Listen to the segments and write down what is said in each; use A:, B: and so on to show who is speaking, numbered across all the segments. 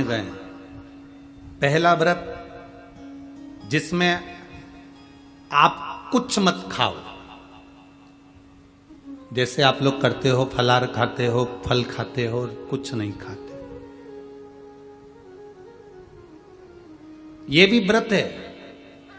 A: गए। पहला व्रत जिसमें आप कुछ मत खाओ, जैसे आप लोग करते हो, फलाहार खाते हो, फल खाते हो, कुछ नहीं खाते। ये भी व्रत है।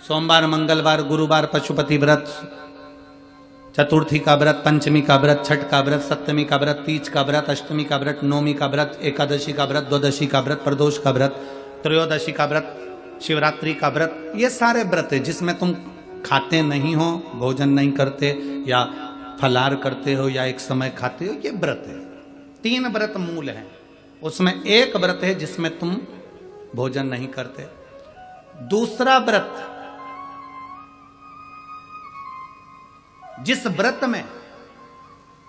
A: सोमवार, मंगलवार, गुरुवार पशुपति व्रत, चतुर्थी का व्रत, पंचमी का व्रत, छठ का व्रत, सप्तमी का व्रत, तीज का व्रत, अष्टमी का व्रत, नवमी का व्रत, एकादशी का व्रत, द्वादशी का व्रत, प्रदोष का व्रत, त्रयोदशी का व्रत, शिवरात्रि का व्रत। ये सारे व्रत है जिसमें तुम खाते नहीं हो, भोजन नहीं करते, या फलाहार करते हो, या एक समय खाते हो। ये व्रत है। 3 व्रत मूल हैं। उसमें एक व्रत है जिसमें तुम भोजन नहीं करते। दूसरा व्रत, जिस व्रत में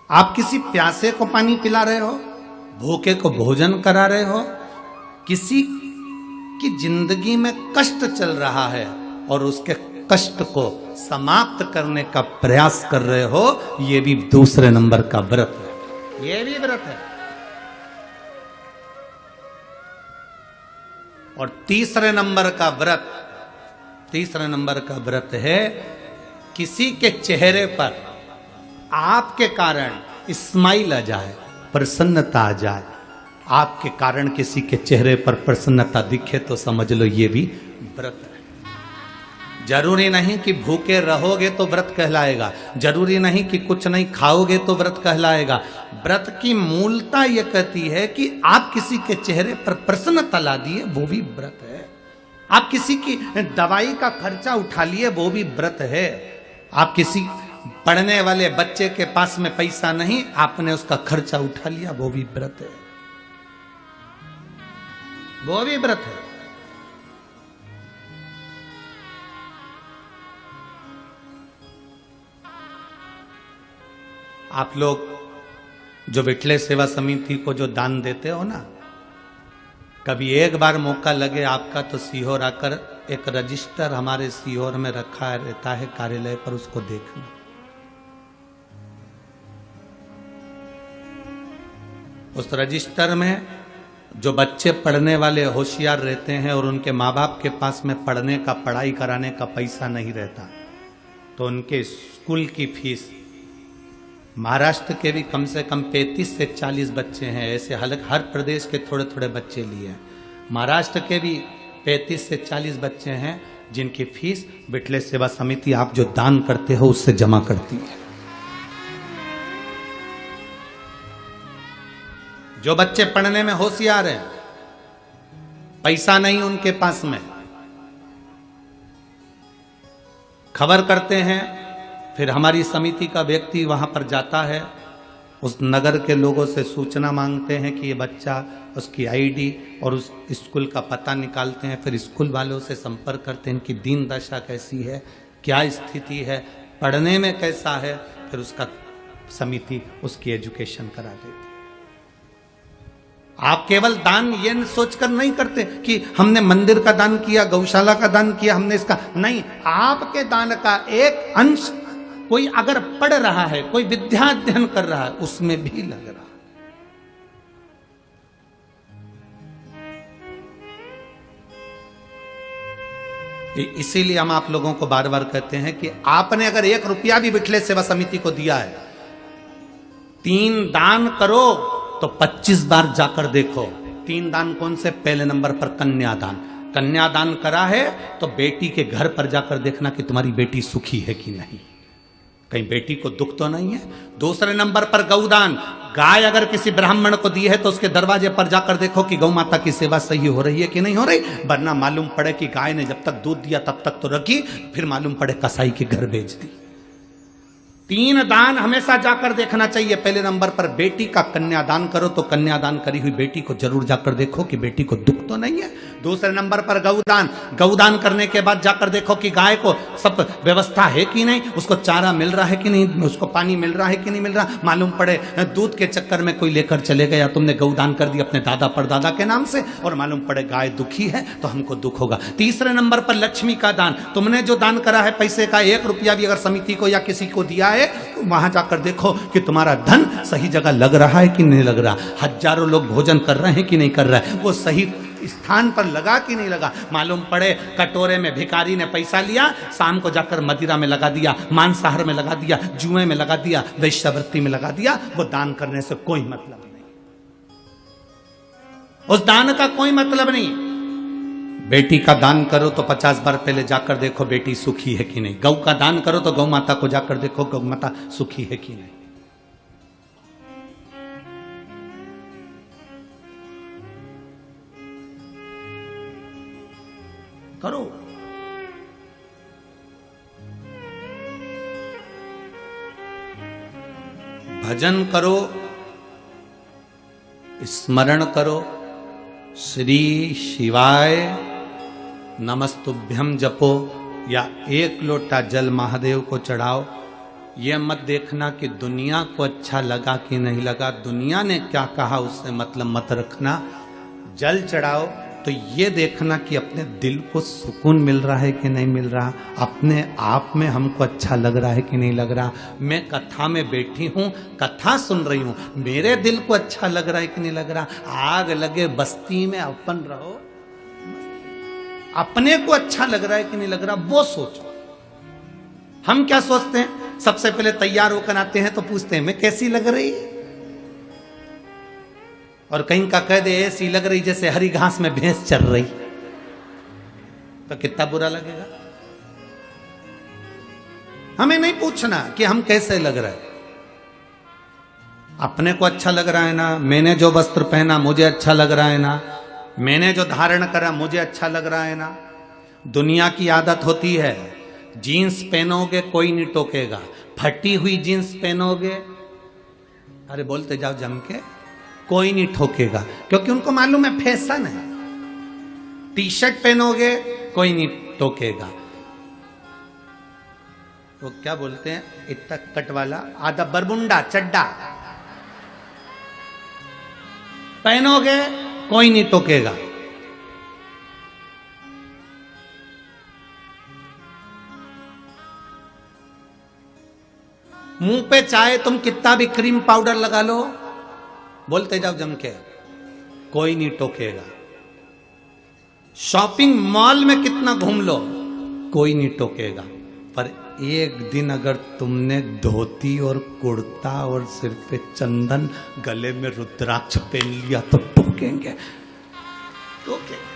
A: आप किसी प्यासे को पानी पिला रहे हो, भूखे को भोजन करा रहे हो, किसी की जिंदगी में कष्ट चल रहा है और उसके कष्ट को समाप्त करने का प्रयास कर रहे हो, यह भी दूसरे नंबर का व्रत है। यह भी व्रत है। और तीसरे नंबर का व्रत है किसी के चेहरे पर आपके कारण स्माइल आ जाए, प्रसन्नता आ जाए। आपके कारण किसी के चेहरे पर प्रसन्नता दिखे तो समझ लो ये भी व्रत है। जरूरी नहीं कि भूखे रहोगे तो व्रत कहलाएगा, जरूरी नहीं कि कुछ नहीं खाओगे तो व्रत कहलाएगा। व्रत की मूलता यह कहती है कि आप किसी के चेहरे पर प्रसन्नता ला दिए, वो भी व्रत है। आप किसी की दवाई का खर्चा उठा लिए, वो भी व्रत है। आप किसी पढ़ने वाले बच्चे के पास में पैसा नहीं, आपने उसका खर्चा उठा लिया, वो भी व्रत है। वो भी व्रत है। आप लोग जो विठले सेवा समिति को जो दान देते हो ना, कभी एक बार मौका लगे आपका तो सीहोर आकर, एक रजिस्टर हमारे सीहोर में रखा रहता है कार्यालय पर, उसको देखना। उस रजिस्टर में जो बच्चे पढ़ने वाले होशियार रहते हैं और उनके माँ बाप के पास में पढ़ने का, पढ़ाई कराने का पैसा नहीं रहता, तो उनके स्कूल की फीस, महाराष्ट्र के भी कम से कम 35 से 40 बच्चे हैं, ऐसे हर प्रदेश के थोड़े थोड़े बच्चे लिए। महाराष्ट्र के भी 35 से 40 बच्चे हैं जिनकी फीस विठले सेवा समिति आप जो दान करते हो उससे जमा करती है। जो बच्चे पढ़ने में होशियार हैं, पैसा नहीं उनके पास में, खबर करते हैं, फिर हमारी समिति का व्यक्ति वहां पर जाता है, उस नगर के लोगों से सूचना मांगते हैं कि ये बच्चा, उसकी आईडी और उस स्कूल का पता निकालते हैं। फिर स्कूल वालों से संपर्क करते हैं, इनकी दीन दशा कैसी है, क्या स्थिति है, पढ़ने में कैसा है, फिर उसका समिति उसकी एजुकेशन करा देती है। आप केवल दान ये सोचकर नहीं करते कि हमने मंदिर का दान किया, गौशाला का दान किया, हमने इसका नहीं। आपके दान का एक अंश कोई अगर पढ़ रहा है, कोई विद्या अध्ययन कर रहा है, उसमें भी लग रहा है। इसीलिए हम आप लोगों को बार बार कहते हैं कि आपने अगर 1 रुपया भी विठले सेवा समिति को दिया है, 3 दान करो तो 25 बार जाकर देखो। 3 दान कौन से? पहले नंबर पर कन्यादान। कन्यादान करा है तो बेटी के घर पर जाकर देखना कि तुम्हारी बेटी सुखी है कि नहीं, कहीं बेटी को दुख तो नहीं है। दूसरे नंबर पर गौदान। गाय अगर किसी ब्राह्मण को दी है तो उसके दरवाजे पर जाकर देखो कि गौ माता की सेवा सही हो रही है कि नहीं हो रही, वरना मालूम पड़े कि गाय ने जब तक दूध दिया तब तक तो रखी, फिर मालूम पड़े कसाई के घर बेच दी। 3 दान हमेशा जाकर देखना चाहिए। पहले नंबर पर बेटी का कन्यादान करो तो कन्यादान करी हुई बेटी को जरूर जाकर देखो कि बेटी को दुख तो नहीं है। दूसरे नंबर पर गौदान। गौदान करने के बाद जाकर देखो कि गाय को सब व्यवस्था है कि नहीं, उसको चारा मिल रहा है कि नहीं, उसको पानी मिल रहा है कि नहीं मिल रहा। मालूम पड़े दूध के चक्कर में कोई लेकर चले गया, तुमने गौदान कर दिया अपने दादा परदादा के नाम से, और मालूम पड़े गाय दुखी है तो हमको दुख होगा। तीसरे नंबर पर लक्ष्मी का दान। तुमने जो दान करा है पैसे का, 1 रुपया भी अगर समिति को या किसी को दिया है, तो वहां जाकर देखो कि तुम्हारा धन सही जगह लग रहा है कि नहीं लग रहा। हजारों लोग भोजन कर रहे हैं कि नहीं कर रहा है, वो सही स्थान पर लगा कि नहीं लगा? मालूम पड़े कटोरे में भिखारी ने पैसा लिया, शाम को जाकर मदिरा में लगा दिया, मांसाहार में लगा दिया, जुए में लगा दिया, वेश्यावृत्ति में लगा दिया, वो दान करने से कोई मतलब नहीं, उस दान का कोई मतलब नहीं। बेटी का दान करो तो 50 बार पहले जाकर देखो बेटी सुखी है कि नहीं। गौ का दान करो तो गौ माता को जाकर देखो गौ माता सुखी है कि नहीं। करो। भजन करो, स्मरण करो, श्री शिवाय नमस्तुभ्यम जपो, या एक लोटा जल महादेव को चढ़ाओ। यह मत देखना कि दुनिया को अच्छा लगा कि नहीं लगा, दुनिया ने क्या कहा उससे मतलब मत रखना। जल चढ़ाओ तो ये देखना कि अपने दिल को सुकून मिल रहा है कि नहीं मिल रहा, अपने आप में हमको अच्छा लग रहा है कि नहीं लग रहा। मैं कथा में बैठी हूँ, कथा सुन रही हूँ, मेरे दिल को अच्छा लग रहा है कि नहीं लग रहा। आग लगे बस्ती में अपन रहो, अपने को अच्छा लग रहा है कि नहीं लग रहा वो सोचो। हम क्या सोचते हैं, सबसे पहले तैयार होकर आते हैं तो पूछते हैं मैं कैसी लग रही है, और कहीं का कह दे ऐसी लग रही जैसे हरी घास में भैंस चल रही, तो कितना बुरा लगेगा। हमें नहीं पूछना कि हम कैसे लग रहे हैं, अपने को अच्छा लग रहा है ना, मैंने जो वस्त्र पहना मुझे अच्छा लग रहा है ना, मैंने जो धारण करा मुझे अच्छा लग रहा है ना। दुनिया की आदत होती है, जीन्स पहनोगे कोई नहीं टोकेगा, फटी हुई जीन्स पहनोगे, अरे बोलते जाओ जम के, कोई नहीं ठोकेगा, क्योंकि उनको मालूम है फैशन है। टी शर्ट पहनोगे कोई नहीं टोकेगा, वो क्या बोलते हैं इतना कट वाला आधा बरमुंडा चड्डा पहनोगे कोई नहीं टोकेगा। मुंह पे चाहे तुम कितना भी क्रीम पाउडर लगा लो, बोलते जाओ जम के, कोई नहीं टोकेगा। शॉपिंग मॉल में कितना घूम लो कोई नहीं टोकेगा, पर एक दिन अगर तुमने धोती और कुर्ता और सिर पे चंदन, गले में रुद्राक्ष पहन लिया तो टोकेंगे, टोकेंगे।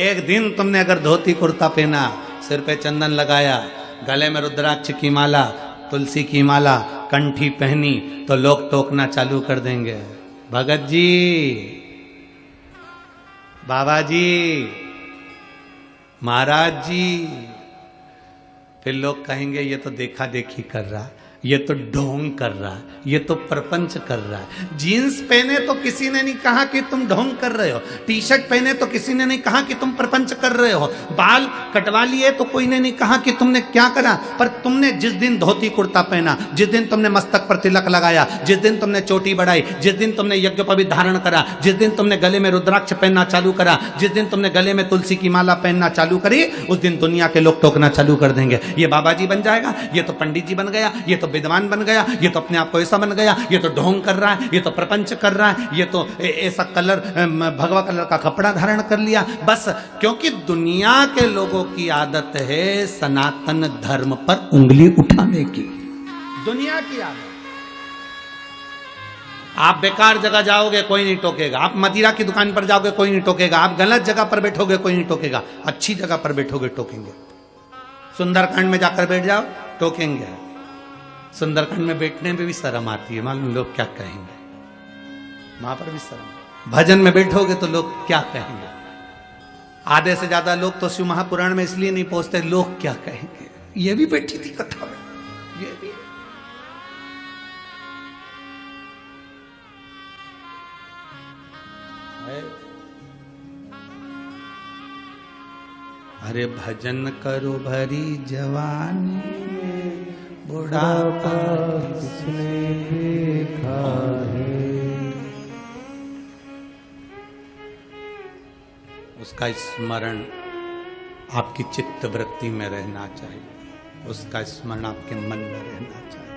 A: एक दिन तुमने अगर धोती कुर्ता पहना, सिर पे चंदन लगाया, गले में रुद्राक्ष की माला, तुलसी की माला, कंठी पहनी, तो लोग टोकना चालू कर देंगे, भगत जी, बाबा जी, महाराज जी। फिर लोग कहेंगे ये तो देखा देखी कर रहा, ये तो ढोंग कर रहा, ये तो प्रपंच कर रहा है। जीन्स पहने तो किसी ने नहीं कहा कि तुम ढोंग कर रहे हो, टी शर्ट पहने तो किसी ने नहीं कहा कि तुम प्रपंच कर रहे हो, बाल कटवा लिए तो कोई ने नहीं कहा कि तुमने क्या करा, पर तुमने जिस दिन धोती कुर्ता पहना, जिस दिन तुमने मस्तक पर तिलक लगाया, जिस दिन तुमने चोटी बढ़ाई, जिस दिन तुमने यज्ञोपवीत धारण करा, जिस दिन तुमने गले में रुद्राक्ष पहनना चालू करा, जिस दिन तुमने गले में तुलसी की माला पहनना चालू करी, उस दिन दुनिया के लोग टोकना चालू कर देंगे, ये बाबा जी बन जाएगा, ये तो पंडित जी बन गया, ये तो विद्वान बन गया, ये तो अपने आप को ऐसा बन गया, ये तो ढोंग कर रहा है, ये तो प्रपंच कर रहा है, ये तो ऐसा कलर भगवा कलर का कपड़ा धारण कर लिया। बस क्योंकि दुनिया के लोगों की आदत है सनातन धर्म पर उंगली उठाने की, दुनिया की आदत। आप बेकार जगह जाओगे कोई नहीं टोकेगा, आप मदिरा की दुकान पर जाओगे कोई नहीं टोकेगा, आप गलत जगह पर बैठोगे कोई नहीं टोकेगा, अच्छी जगह पर बैठोगे टोकेंगे। सुंदरकांड में जाकर बैठ जाओ टोकेंगे, सुंदरकांड में बैठने में भी शर्म आती है, मालूम लोग क्या कहेंगे, वहां पर भी शर्म। भजन में बैठोगे तो लोग क्या कहेंगे, आधे से ज्यादा लोग तो शिव महापुराण में इसलिए नहीं पहुंचते, लोग क्या कहेंगे। ये भी बैठी थी कथा में, ये भी। अरे भजन करो भरी जवानी में, बुढ़ापा किसने देखा है। उसका स्मरण आपकी चित्त वृत्ति में रहना चाहिए, उसका स्मरण आपके मन में रहना चाहिए।